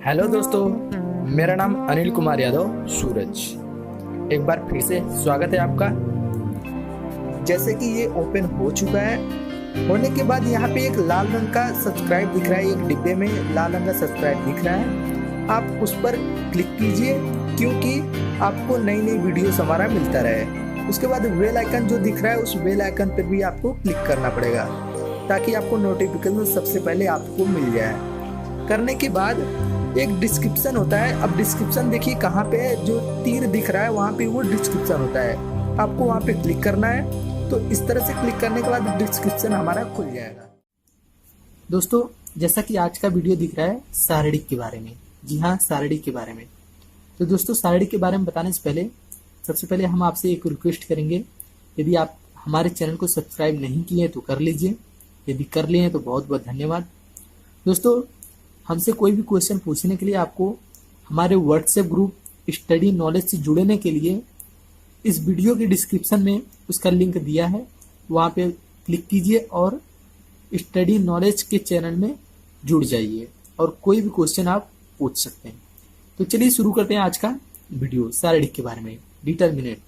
Hello दोस्तों, मेरा नाम अनिल कुमार यादव सूरज। एक बार फिर से स्वागत है आपका। जैसे कि ये ओपन हो चुका है, होने के बाद यहाँ पे एक लाल रंग का सब्सक्राइब दिख रहा है, एक डिब्बे में लाल रंग का सब्सक्राइब दिख रहा है। आप उस पर क्लिक कीजिए क्योंकि आपको नई नई वीडियोस हमारा मिलता रहे। उसके बाद बेल आइकन जो दिख रहा है, उस बेल आइकन पर भी आपको क्लिक करना पड़ेगा ताकि आपको नोटिफिकेशन सबसे पहले आपको मिल जाए। करने के बाद एक डिस्क्रिप्शन होता है। अब डिस्क्रिप्शन देखिए कहाँ पे है, जो तीर दिख रहा है वहाँ पे वो डिस्क्रिप्शन होता है। आपको वहाँ पे क्लिक करना है। तो इस तरह से क्लिक करने के बाद डिस्क्रिप्शन हमारा खुल जाएगा। दोस्तों, जैसा कि आज का वीडियो दिख रहा है सारणी के बारे में। जी हाँ, सारणी के बारे में। तो दोस्तों, सारणी के बारे में बताने से पहले सबसे पहले हम आपसे एक रिक्वेस्ट करेंगे। यदि आप हमारे चैनल को सब्सक्राइब नहीं किए तो कर लीजिए, यदि कर लिए हैं तो बहुत बहुत धन्यवाद। दोस्तों, हमसे कोई भी क्वेश्चन पूछने के लिए आपको हमारे व्हाट्सएप ग्रुप स्टडी नॉलेज से जुड़ने के लिए इस वीडियो के डिस्क्रिप्शन में उसका लिंक दिया है, वहाँ पे क्लिक कीजिए और स्टडी नॉलेज के चैनल में जुड़ जाइए और कोई भी क्वेश्चन आप पूछ सकते हैं। तो चलिए शुरू करते हैं आज का वीडियो सारणी के बारे में। डिटर्मिनेंट,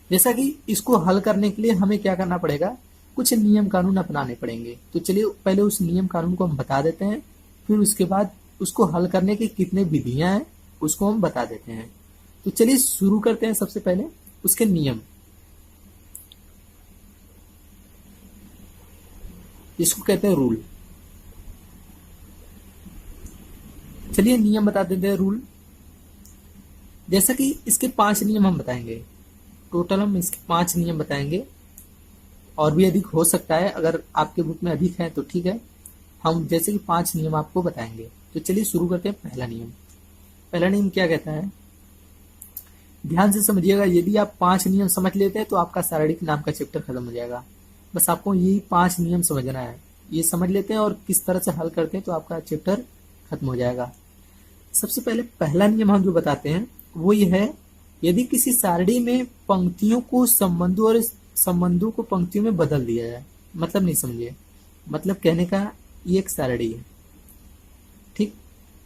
जैसा कि इसको हल करने के लिए हमें क्या करना पड़ेगा, कुछ नियम कानून अपनाने पड़ेंगे। तो चलिए पहले उस नियम कानून को हम बता देते हैं, फिर उसके बाद उसको हल करने की कितने विधियां हैं उसको हम बता देते हैं। तो चलिए शुरू करते हैं। सबसे पहले उसके नियम, इसको कहते हैं रूल। चलिए नियम बता देते हैं, रूल। जैसा कि इसके 5 नियम हम बताएंगे, टोटल हम इसके 5 नियम बताएंगे, और भी अधिक हो सकता है। अगर आपके बुक में अधिक है तो ठीक है, हम जैसे कि 5 नियम आपको बताएंगे। तो चलिए शुरू करते हैं। पहला नियम, पहला नियम क्या कहता है, ध्यान से समझिएगा। यदि आप 5 नियम समझ लेते हैं तो आपका सारणी नाम का चैप्टर खत्म हो जाएगा। बस आपको यही 5 नियम समझना है, ये समझ लेते हैं और किस तरह से हल करते हैं तो आपका चैप्टर खत्म हो जाएगा। सबसे पहले पहला नियम हम जो बताते हैं वो ये है, यदि किसी सारणी में पंक्तियों को संबंधों और संबंधों को पंक्तियों में बदल दिया जाए। मतलब नहीं समझिए, मतलब कहने का ये एक सारणी है, ठीक,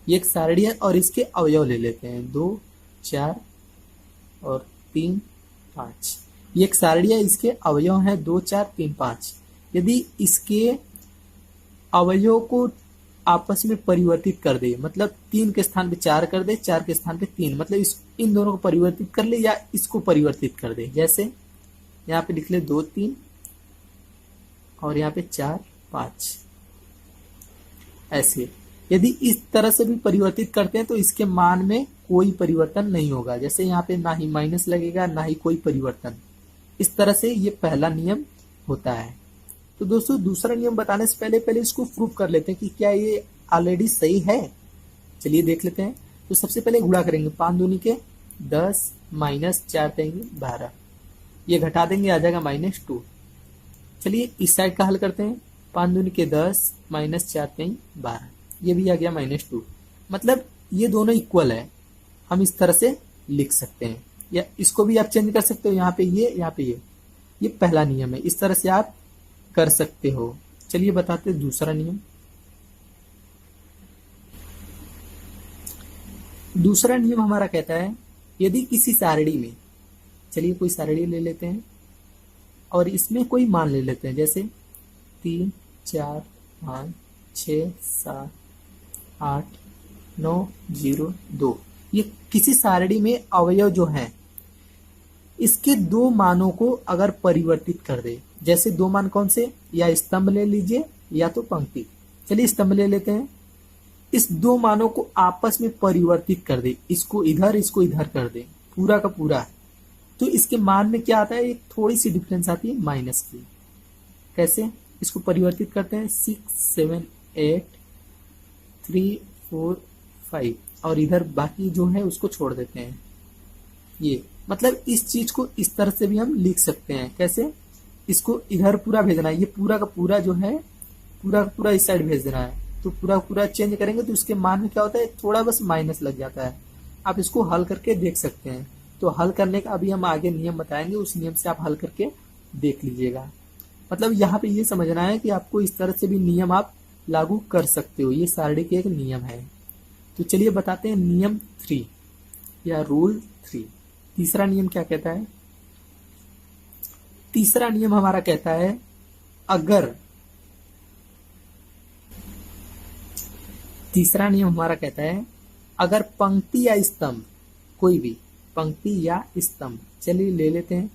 ये एक सारणी है और इसके अवयव ले लेते हैं 2, 4 और 3, 5। ये एक सारणी है, इसके अवयव हैं 2, 4, 3, 5। यदि इसके अवयव को आपस में परिवर्तित कर दे, मतलब 3 के स्थान पे 4 कर दे, 4 के स्थान पे 3, मतलब इन दोनों को परिवर्तित कर ले या इसको परिवर्तित कर दे। जैसे यहाँ पे लिख ले 2, 3 और यहाँ पे 4, 5, ऐसे। यदि इस तरह से भी परिवर्तित करते हैं तो इसके मान में कोई परिवर्तन नहीं होगा। जैसे यहाँ पे ना ही माइनस लगेगा ना ही कोई परिवर्तन। इस तरह से ये पहला नियम होता है। तो दोस्तों, दूसरा नियम बताने से पहले इसको प्रूव कर लेते हैं कि क्या ये ऑलरेडी सही है। चलिए देख लेते हैं। तो सबसे पहले गुणा करेंगे, 5 दूनी के 10 माइनस 4 देंगे 12, ये घटा देंगे आ जाएगा -2। चलिए इस साइड का हल करते हैं, 5 दूनी के 10 माइनस 4 देंगे 12, ये भी आ गया -2। मतलब ये दोनों इक्वल है, हम इस तरह से लिख सकते हैं, या इसको भी आप चेंज कर सकते हो, यहाँ पे ये, यहाँ पे ये पहला नियम है। इस तरह से आप कर सकते हो। चलिए बताते हैं दूसरा नियम। दूसरा नियम हमारा कहता है, यदि किसी सारणी में, चलिए कोई सारणी ले लेते हैं और इसमें कोई मान ले लेते हैं, जैसे 3, 4, 5, 6, 7, 8, 9, 0, 2। ये किसी सारणी में अवयव जो हैं इसके 2 मानों को अगर परिवर्तित कर दे। जैसे 2 मान कौन से, या स्तंभ ले लीजिए या तो पंक्ति। चलिए स्तंभ ले लेते हैं। इस 2 मानों को आपस में परिवर्तित कर दे, इसको इधर कर दे, पूरा का पूरा। तो इसके मान में क्या आता है, एक थोड़ी सी डिफरेंस आती है, माइनस की। कैसे इसको परिवर्तित करते हैं, 6, 7, 8, 3, 4, 5 और इधर बाकी जो है उसको छोड़ देते हैं। ये मतलब इस चीज को इस तरह से भी हम लिख सकते हैं। कैसे, इसको इधर पूरा भेजना है, ये पूरा का पूरा जो है पूरा का पूरा इस साइड भेज देना है। तो पूरा पूरा चेंज करेंगे तो उसके मान में क्या होता है, थोड़ा बस माइनस लग जाता है। आप इसको हल करके देख सकते हैं। तो हल करने का अभी हम आगे नियम बताएंगे, उस नियम से आप हल करके देख लीजिएगा। मतलब यहाँ पे ये समझना है कि आपको इस तरह से भी नियम आप लागू कर सकते हो, ये सारणी के एक नियम है। तो चलिए बताते हैं नियम 3 या रूल 3। तीसरा नियम क्या कहता है? तीसरा नियम हमारा कहता है अगर पंक्ति या स्तंभ, कोई भी पंक्ति या स्तंभ, चलिए ले लेते हैं।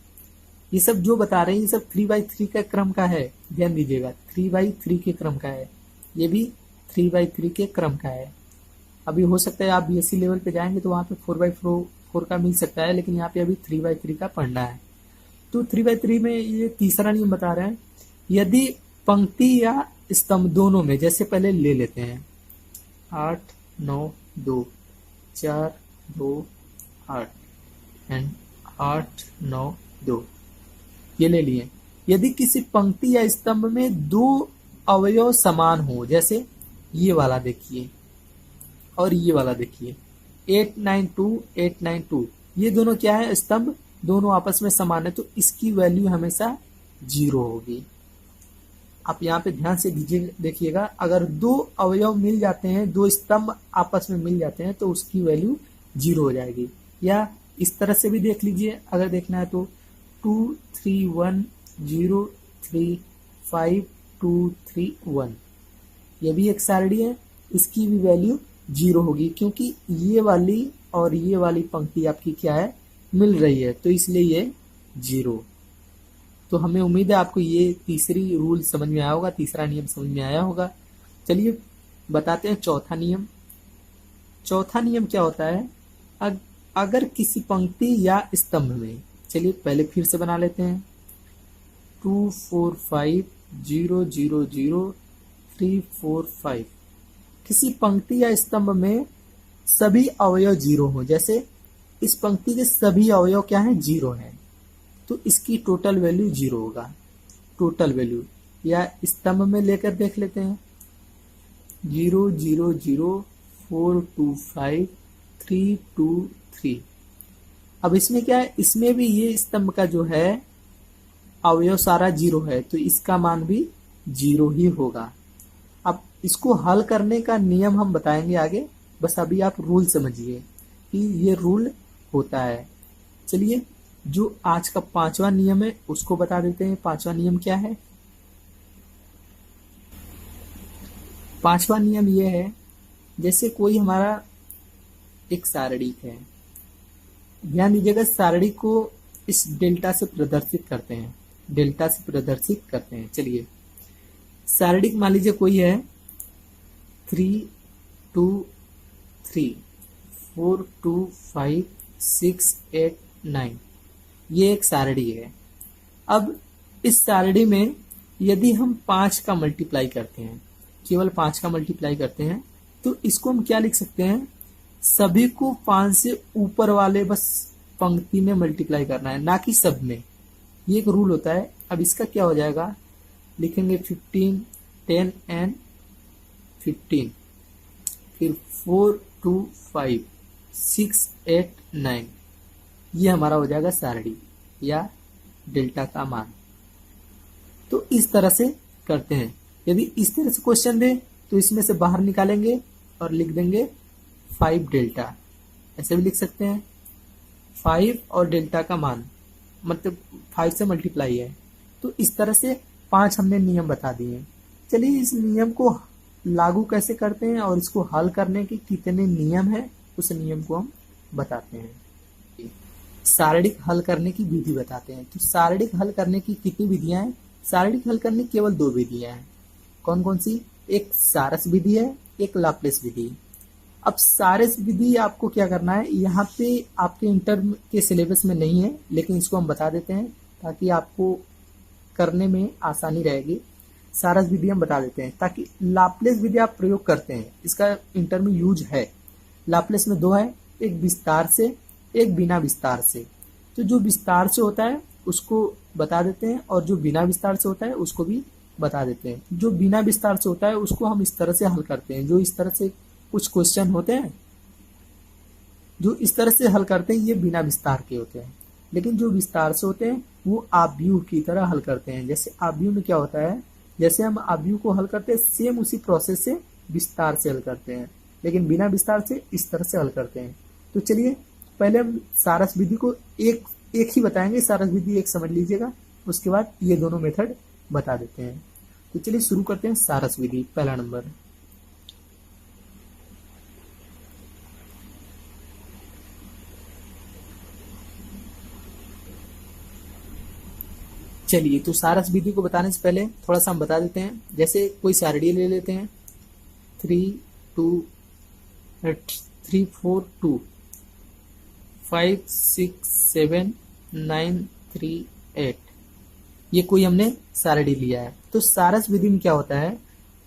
ये सब जो बता रहे हैं ये सब 3x3 का क्रम का है, ध्यान दीजिएगा 3x3 के क्रम का है, ये भी 3x3 के क्रम का है। अभी हो सकता है आप बीएससी लेवल पे जाएंगे तो वहां पे 4x4 का मिल सकता है, लेकिन यहाँ पे अभी 3x3 का पढ़ना है। तो 3x3 में ये तीसरा नियम बता रहे हैं, यदि पंक्ति या स्तंभ दोनों में, जैसे पहले ले लेते हैं 8 9 2 4 2 8 एंड 8 9 2, ये ले लिए। यदि किसी पंक्ति या स्तंभ में दो अवयव समान हो, जैसे ये वाला देखिए और ये वाला देखिए 892 892, ये दोनों क्या है? स्तंभ, दोनों आपस में समान है, तो इसकी वैल्यू हमेशा 0 होगी। आप यहाँ पे ध्यान से देखिएगा, अगर दो अवयव मिल जाते हैं, दो स्तंभ आपस में मिल जाते हैं तो उसकी वैल्यू 0 हो जाएगी। या इस तरह से भी देख लीजिए, अगर देखना है तो 2 3 1 0 3 5 2 3 1, ये भी एक सारणी है, इसकी भी वैल्यू 0 होगी, क्योंकि ये वाली और ये वाली पंक्ति आपकी क्या है? मिल रही है, तो इसलिए ये 0। तो हमें उम्मीद है आपको ये तीसरी रूल समझ में आया होगा, तीसरा नियम समझ में आया होगा। चलिए बताते हैं चौथा नियम। चौथा नियम क्या होता है? अगर किसी पंक्ति या स्तंभ में, चलिए पहले फिर से बना लेते हैं 2 4 5 0 0 0 3 4 5, किसी पंक्ति या स्तंभ में सभी अवयव 0 हो, जैसे इस पंक्ति के सभी अवयव क्या है? 0 है, तो इसकी टोटल वैल्यू 0 होगा। टोटल वैल्यू या स्तंभ में लेकर देख लेते हैं 0 0 0 4 2 5 3 2 3। अब इसमें क्या है? इसमें भी ये स्तंभ का जो है अवयव सारा 0 है, तो इसका मान भी 0 ही होगा। अब इसको हल करने का नियम हम बताएंगे आगे, बस अभी आप रूल समझिए कि ये रूल होता है। चलिए जो आज का 5वां नियम है उसको बता देते हैं। 5वां नियम क्या है? 5वां नियम ये है, जैसे कोई हमारा एक सारणी है, ध्यान दीजिएगा, सारणी को इस डेल्टा से प्रदर्शित करते हैं। चलिए सारणी मान लीजिए कोई है 3 2 3 4 2 5 6 8 9, ये एक सारणी है। अब इस सारणी में यदि हम 5 का मल्टीप्लाई करते हैं, केवल 5 का मल्टीप्लाई करते हैं, तो इसको हम क्या लिख सकते हैं? सभी को 5 से ऊपर वाले बस पंक्ति में मल्टीप्लाई करना है, ना कि सब में। ये एक रूल होता है। अब इसका क्या हो जाएगा? लिखेंगे 15 10 एंड 15, फिर 4 2 5 6 8 9, ये हमारा हो जाएगा सारणी या डेल्टा का मान। तो इस तरह से करते हैं। यदि इस तरह से क्वेश्चन दे तो इसमें से बाहर निकालेंगे और लिख देंगे 5 डेल्टा, ऐसे भी लिख सकते हैं। 5 और डेल्टा का मान मतलब 5 से मल्टीप्लाई है, तो इस तरह से 5 हमने नियम बता दिए। चलिए इस नियम को लागू कैसे करते हैं और इसको हल करने के कितने नियम है, उस नियम को हम बताते हैं। सारणिक हल करने की विधि बताते हैं। तो सारणिक हल करने की कितनी विधियां हैं? सारणिक हल करने की केवल 2 विधियां हैं। कौन कौन सी? एक सारस विधि है, एक लाप्लेस विधि। अब सारस विधि आपको क्या करना है, यहाँ पे आपके इंटर के सिलेबस में नहीं है, लेकिन इसको हम बता देते हैं ताकि आपको करने में आसानी रहेगी। सारस विधि हम बता देते हैं ताकि लाप्लेस विधि आप प्रयोग करते हैं, इसका इंटर में यूज है। लाप्लेस में 2 है, एक विस्तार से, एक बिना विस्तार से। तो जो विस्तार से होता है उसको बता देते हैं और जो बिना विस्तार से होता है उसको भी बता देते हैं। जो बिना विस्तार से होता है उसको हम इस तरह से हल करते हैं। जो इस तरह से कुछ क्वेश्चन होते हैं जो इस तरह से हल करते हैं, ये बिना विस्तार के होते हैं। लेकिन जो विस्तार से होते हैं वो आव्यूह की तरह हल करते हैं। जैसे आव्यूह में क्या होता है, जैसे हम आव्यूह को हल करते हैं, सेम उसी प्रोसेस से विस्तार से हल करते हैं। लेकिन बिना विस्तार से इस तरह से हल करते हैं। तो चलिए पहले हम सारस विधि को एक एक ही बताएंगे, सारस विधि एक समझ लीजिएगा, उसके बाद ये दोनों मेथड बता देते हैं। तो चलिए शुरू करते हैं सारस विधि। पहला नंबर, चलिए तो सारस विधि को बताने से पहले थोड़ा सा हम बता देते हैं। जैसे कोई सारणी ले लेते हैं 3 2 3 4 2 5 6 7 9 3 8, ये कोई हमने सारणी लिया है। तो सारस विधि में क्या होता है,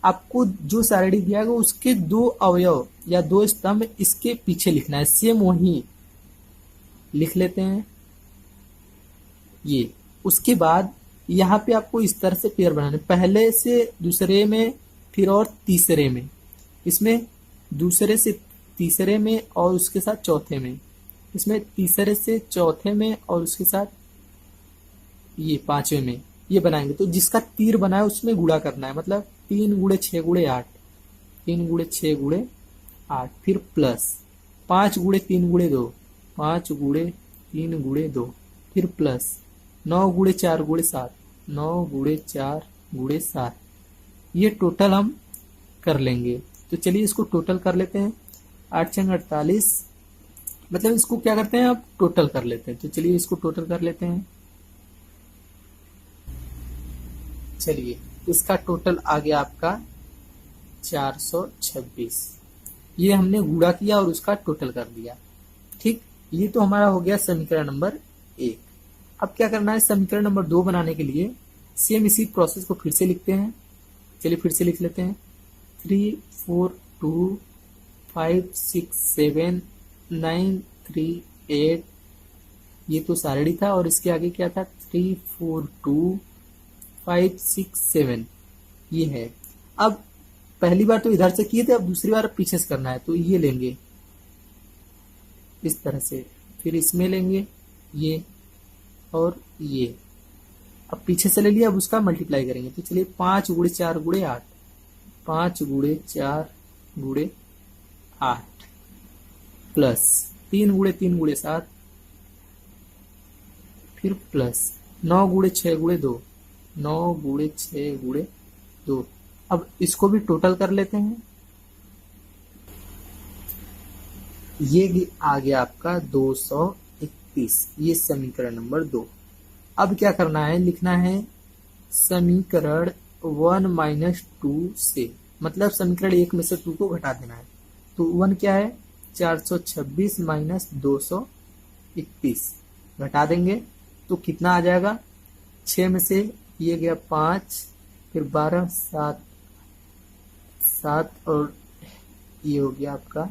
आपको जो सारणी दिया गया उसके दो अवयव या दो स्तंभ इसके पीछे लिखना है, सेम वही लिख लेते हैं ये। उसके बाद यहाँ पे आपको इस तरह से पेयर बनाने, पहले से दूसरे में फिर और तीसरे में, इसमें दूसरे से तीसरे में और उसके साथ चौथे में, इसमें तीसरे से चौथे में और उसके साथ ये पांचवें में, ये बनाएंगे। तो जिसका तीर बना है उसमें गुणा करना है, मतलब 3 गुणे 6 गुणे 8, 3 गुणे 6 गुणे 8, फिर प्लस 5 गुणे 3 गुणे 2, 5 गुणे 3 गुणे 2, फिर प्लस 9 गुणे 4 गुणे 7, 9 गुणे 4 गुणे 7, ये टोटल हम कर लेंगे। तो चलिए इसको टोटल कर लेते हैं। 8 छंग 48, मतलब इसको क्या करते हैं अब टोटल कर लेते हैं। तो चलिए इसको टोटल कर लेते हैं। चलिए इसका टोटल आ गया आपका 426, ये हमने गुणा किया और उसका टोटल कर दिया। ठीक, ये तो हमारा हो गया समीकरण नंबर 1। अब क्या करना है, समीकरण नंबर 2 बनाने के लिए सेम इसी प्रोसेस को फिर से लिखते हैं। चलिए फिर से लिख लेते हैं। 3 4 2 5 6 7 9 3 8, ये तो सारणी था और इसके आगे क्या था, 3 4 2 5 6 7, ये है। अब पहली बार तो इधर से किए थे, अब दूसरी बार पीछे से करना है। तो ये लेंगे इस तरह से, फिर इसमें लेंगे ये और ये, अब पीछे से ले लिया, अब उसका मल्टीप्लाई करेंगे। तो चलिए 5 गुणे 4 गुणे 8, 5 गुणे 4 गुणे 8, प्लस 3 गुणे 3 गुणे 7, फिर प्लस 9 गुणे 6 गुणे 2, 9 गुणे 6 गुणे 2। अब इसको भी टोटल कर लेते हैं। ये आ गया आपका 231, ये समीकरण नंबर 2। अब क्या करना है, लिखना है समीकरण 1 - 2 से, मतलब समीकरण 1 में से 2 को घटा देना है। तो 1 क्या है, 426 - 231, घटा देंगे तो कितना आ जाएगा, 6 में से ये गया 5, फिर 12 7 और ये हो गया आपका,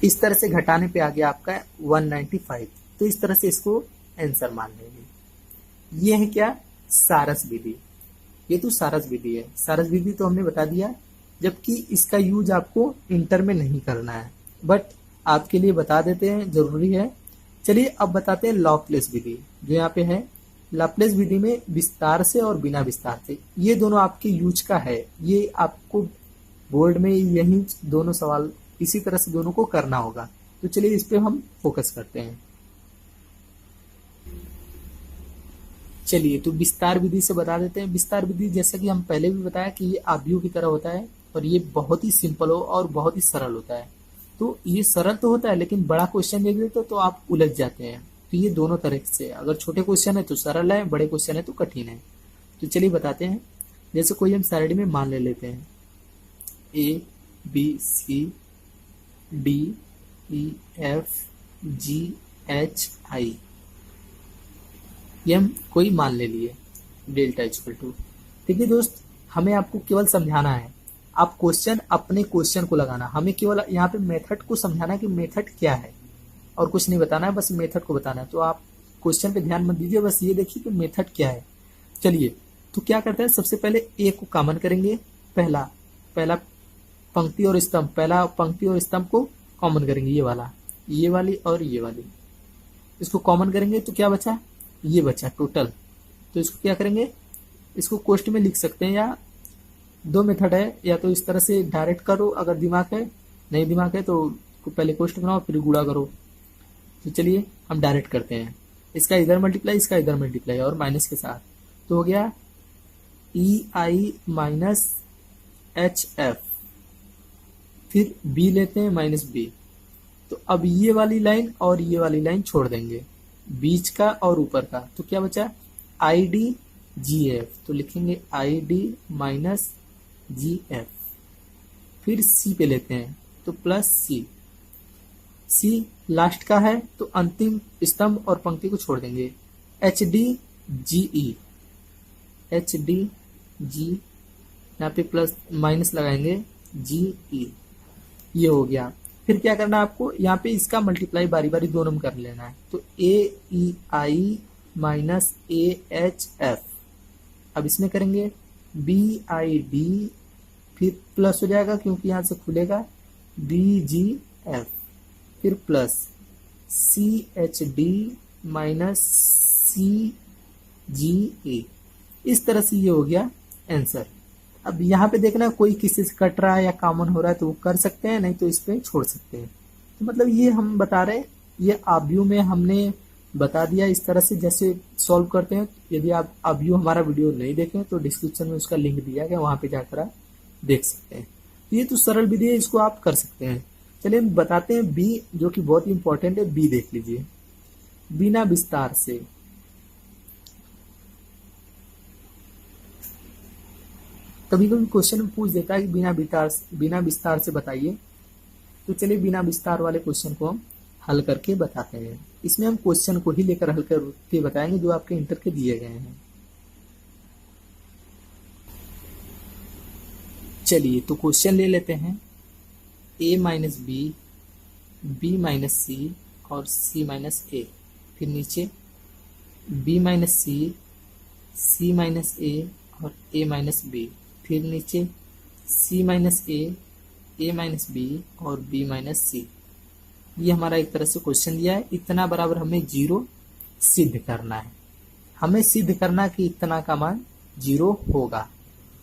इस तरह से घटाने पे आ गया आपका 195। तो इस तरह से इसको आंसर मान लेंगे। ये है क्या, सारस विधि। ये तो सारस विधि है। सारस विधि तो हमने बता दिया, जबकि इसका यूज आपको इंटर में नहीं करना है, बट आपके लिए बता देते हैं, जरूरी है। चलिए अब बताते हैं लैप्लेस विधि, जो यहाँ पे है। लैप्लेस विधि में विस्तार से और बिना विस्तार से, ये दोनों आपके यूज का है। ये आपको बोर्ड में यही दोनों सवाल इसी तरह से दोनों को करना होगा। तो चलिए इस पे हम फोकस करते हैं। चलिए तो विस्तार विधि से बता देते हैं। विस्तार विधि जैसे कि हम पहले भी बताया कि ये आव्यूह की तरह होता है और ये बहुत ही सिंपल हो और बहुत ही सरल होता है। तो ये सरल तो होता है, लेकिन बड़ा क्वेश्चन दे देते तो आप उलझ जाते हैं। तो ये दोनों तरह से, अगर छोटे क्वेश्चन है तो सरल है, बड़े क्वेश्चन है तो कठिन है। तो चलिए बताते हैं। जैसे कोई हम साइड में मान ले लेते हैं A B C D E F G H I, ये हम कोई मान ले लिए, डेल्टा इक्वल टू। देखिए दोस्त, हमें आपको केवल समझाना है, आप क्वेश्चन अपने क्वेश्चन को लगाना, हमें केवल यहाँ पे मेथड को समझाना है कि मेथड क्या है, और कुछ नहीं बताना है, बस मेथड को बताना है। तो आप क्वेश्चन पे ध्यान मत दीजिए, बस ये देखिए कि मेथड क्या है। चलिए तो क्या करते हैं, सबसे पहले ए को कॉमन करेंगे, पहला पंक्ति और स्तंभ, पहला पंक्ति और स्तंभ को कॉमन करेंगे, ये वाला, ये वाली और ये वाली, इसको कॉमन करेंगे तो क्या बचा, ये बचा टोटल। तो इसको क्या करेंगे, इसको कोष्ठ में लिख सकते हैं या दो मेथड है, या तो इस तरह से डायरेक्ट करो अगर दिमाग है, नहीं दिमाग है तो पहले कोष्ठ बनाओ फिर गुणा करो। तो चलिए हम डायरेक्ट करते हैं, इसका इधर मल्टीप्लाई इसका इधर मल्टीप्लाई और माइनस के साथ, तो हो गया ई आई माइनस एच एफ, फिर बी लेते हैं माइनस बी। तो अब ये वाली लाइन और ये वाली लाइन छोड़ देंगे, बीच का और ऊपर का, तो क्या बचा आई डी जी एफ, तो लिखेंगे I D minus G F. फिर सी पे लेते हैं तो प्लस सी, सी लास्ट का है तो अंतिम स्तंभ और पंक्ति को छोड़ देंगे, एच डी जी ई, एच डी जी, यहाँ पे प्लस माइनस लगाएंगे जी ई, ये हो गया। फिर क्या करना है आपको, यहाँ पे इसका मल्टीप्लाई बारी बारी दोनों में कर लेना है, तो A E I minus A H F, अब इसमें करेंगे बी आई डी, फिर प्लस हो जाएगा क्योंकि यहां से खुलेगा बी जी एफ, फिर plus C H D minus C G A. इस तरह से ये हो गया आंसर। अब यहाँ पे देखना कोई किसी से कट रहा है या कॉमन हो रहा है तो वो कर सकते हैं, नहीं तो इस पे छोड़ सकते हैं। तो मतलब ये हम बता रहे हैं, ये आब्यू में हमने बता दिया इस तरह से जैसे सॉल्व करते हैं। यदि आप आब्यू हमारा वीडियो नहीं देखें तो डिस्क्रिप्शन में उसका लिंक दिया गया, वहां पे जाकर आप देख सकते हैं। ये तो सरल विधि है, इसको आप कर सकते हैं। चलिए हम बताते हैं बी, जो कि बहुत ही इंपॉर्टेंट है। बी देख लीजिए, बिना विस्तार से, कभी कभी क्वेश्चन में पूछ देता है कि बिना विस्तार से बताइए। तो चलिए बिना विस्तार वाले क्वेश्चन को हम हल करके बताते हैं। इसमें हम क्वेश्चन को ही लेकर हल करके बताएंगे जो आपके इंटर के दिए गए हैं। चलिए तो क्वेश्चन ले लेते हैं, a minus B, B minus C और c माइनस ए, फिर नीचे b minus C, C minus A और a माइनस बी, फिर नीचे c minus A minus B और b माइनस सी। ये हमारा एक तरह से क्वेश्चन दिया है। इतना बराबर हमें जीरो सिद्ध करना है, हमें सिद्ध करना कि इतना का मान जीरो होगा।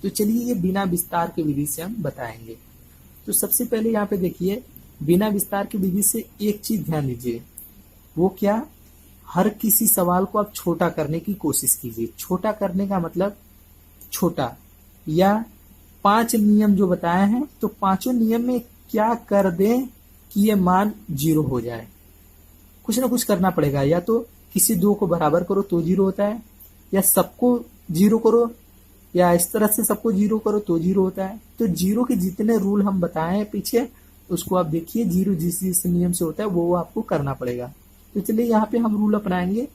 तो चलिए ये बिना विस्तार की विधि से हम बताएंगे। तो सबसे पहले यहाँ पे देखिए, बिना विस्तार की विधि से एक चीज ध्यान दीजिए, वो क्या, हर किसी सवाल को आप छोटा करने की कोशिश कीजिए। छोटा करने का मतलब छोटा, या 5 नियम जो बताए हैं तो पांचों नियम में क्या कर दें कि ये मान जीरो हो जाए। कुछ ना कुछ करना पड़ेगा, या तो किसी दो को बराबर करो तो जीरो होता है, या सबको जीरो करो, या इस तरह से सबको जीरो करो तो जीरो होता है। तो जीरो के जितने रूल हम बताए हैं पीछे, उसको आप देखिए, जीरो जिस जिस नियम से होता है वो आपको करना पड़ेगा। तो चलिए यहाँ पे हम रूल अपनाएंगे।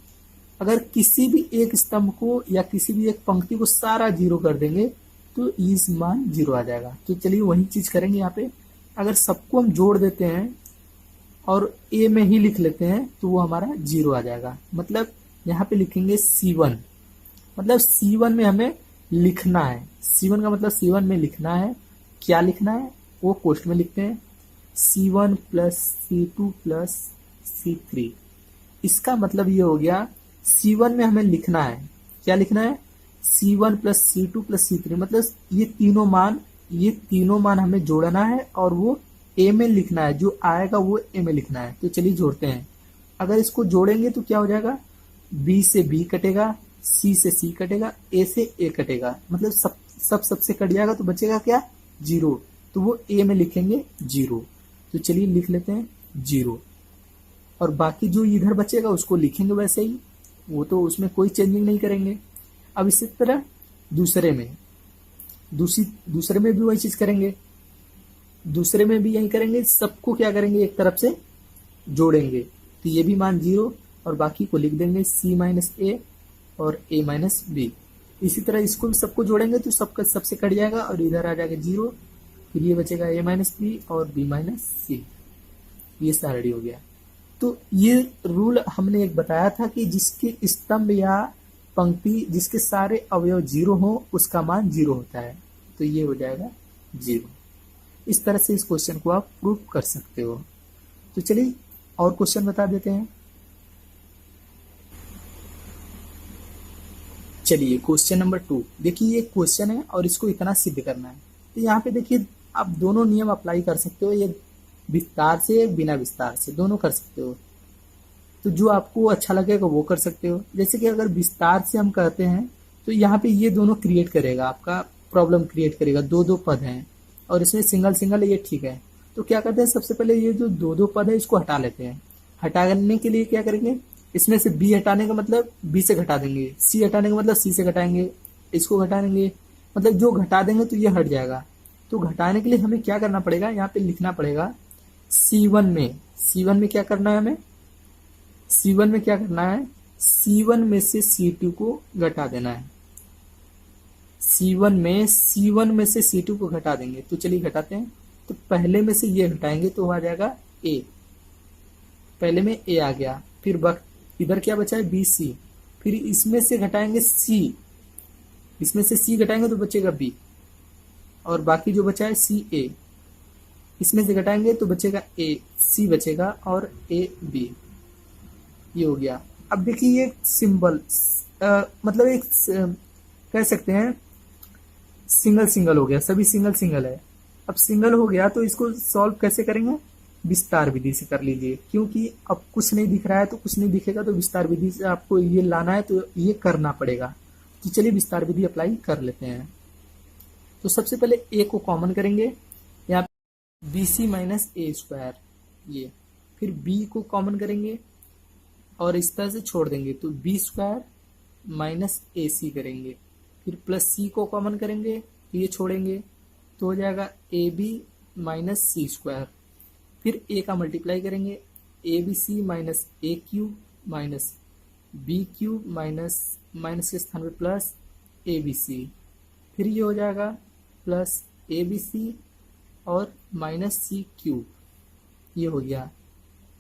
अगर किसी भी एक स्तंभ को या किसी भी एक पंक्ति को सारा जीरो कर देंगे तो इस मान जीरो आ जाएगा। तो चलिए वही चीज करेंगे यहाँ पे। अगर सबको हम जोड़ देते हैं और ए में ही लिख लेते हैं तो वो हमारा जीरो आ जाएगा। मतलब यहाँ पे लिखेंगे C1, मतलब C1 में हमें लिखना है। C1 का मतलब C1 में लिखना है। क्या लिखना है वो कोष्ठ में लिखते हैं, C1 plus C2 plus C3। इसका मतलब ये हो गया, C1 में हमें लिखना है, क्या लिखना है, C1 plus C2 plus C3। मतलब ये तीनों मान हमें जोड़ना है और वो ए में लिखना है, जो आएगा वो ए में लिखना है। तो चलिए जोड़ते हैं। अगर इसको जोड़ेंगे तो क्या हो जाएगा, बी से बी कटेगा, सी से सी कटेगा, ए से ए कटेगा, मतलब सबसे कट जाएगा तो बचेगा क्या, जीरो। तो वो ए में लिखेंगे जीरो। तो चलिए लिख लेते हैं जीरो, और बाकी जो इधर बचेगा उसको लिखेंगे वैसे ही, वो तो उसमें कोई चेंजिंग नहीं करेंगे। अब इसी तरह दूसरे में भी वही चीज करेंगे, दूसरे में भी यही करेंगे। सबको क्या करेंगे, एक तरफ से जोड़ेंगे, तो ये भी मान जीरो, और बाकी को लिख देंगे C माइनस ए और A माइनस बी। इसी तरह इसको भी सबको जोड़ेंगे तो सबसे कट जाएगा और इधर आ जाएगा जीरो, फिर ये बचेगा A माइनस बी और B माइनस सी। ये सारा रेडी हो गया। तो ये रूल हमने एक बताया था कि जिसके स्तंभ या पंक्ति जिसके सारे अवयव जीरो हो उसका मान जीरो होता है। तो ये हो जाएगा जीरो। इस तरह से इस क्वेश्चन को आप प्रूव कर सकते हो। तो चलिए और क्वेश्चन बता देते हैं। चलिए क्वेश्चन नंबर 2, देखिए ये क्वेश्चन है और इसको इतना सिद्ध करना है। तो यहाँ पे देखिए आप दोनों नियम अप्लाई कर सकते हो, ये विस्तार से बिना विस्तार से दोनों कर सकते हो। तो जो आपको अच्छा लगेगा वो कर सकते हो। जैसे कि अगर विस्तार से हम कहते हैं तो यहाँ पे ये दोनों क्रिएट करेगा, आपका प्रॉब्लम क्रिएट करेगा। दो दो पद हैं और इसमें सिंगल सिंगल है, ये ठीक है। तो क्या करते हैं, सबसे पहले ये जो दो दो पद है इसको हटा लेते हैं। हटाने के लिए क्या करेंगे, इसमें से बी हटाने का मतलब बी से घटा देंगे, सी हटाने का मतलब सी से घटाएंगे, इसको घटाएंगे मतलब जो घटा देंगे तो ये हट जाएगा। तो घटाने के लिए हमें क्या करना पड़ेगा, यहाँ पे लिखना पड़ेगा C1 में, C1 में क्या करना है हमें, C1 में क्या करना है, C1 में से C2 को घटा देना है। C1 में से C2 को घटा देंगे। तो चलिए घटाते हैं। तो पहले में से ये घटाएंगे तो आ जाएगा A, पहले में A आ गया। फिर इधर क्या बचा है BC, फिर इसमें से घटाएंगे C, इसमें से C घटाएंगे तो बचेगा B, और बाकी जो बचा है CA, इसमें से घटाएंगे तो बचेगा C बचेगा और AB, ये हो गया। अब देखिए ये सिंबल मतलब एक कह सकते हैं सिंगल सिंगल हो गया, सभी सिंगल सिंगल है। अब सिंगल हो गया तो इसको सॉल्व कैसे करेंगे, विस्तार विधि से कर लीजिए, क्योंकि अब कुछ नहीं दिख रहा है तो कुछ नहीं दिखेगा, तो विस्तार विधि से आपको ये लाना है तो ये करना पड़ेगा। तो चलिए विस्तार विधि अप्लाई कर लेते हैं। तो सबसे पहले A को कॉमन करेंगे, यहाँ BC माइनस A स्क्वायर, ये फिर B को कॉमन करेंगे और इस तरह से छोड़ देंगे तो B स्क्वायर माइनस AC करेंगे, फिर प्लस C को कॉमन करेंगे तो ये छोड़ेंगे तो हो जाएगा AB माइनस C स्क्वायर, फिर A का मल्टीप्लाई करेंगे ABC minus A cube minus B cube minus के स्थान पे प्लस ABC, फिर ये हो जाएगा प्लस ABC और माइनस C क्यूब, ये हो गया।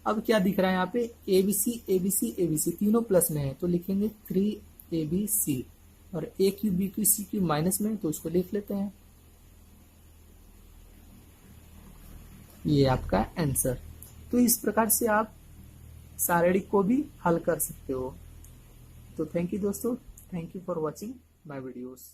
अब क्या दिख रहा है यहाँ पे, ABC तीनों प्लस में है तो लिखेंगे 3ABC, और A cube B cube C cube minus में है तो उसको लिख लेते हैं। ये आपका आंसर। तो इस प्रकार से आप शारीरिक को भी हल कर सकते हो। तो थैंक यू दोस्तों, thank you for watching my videos.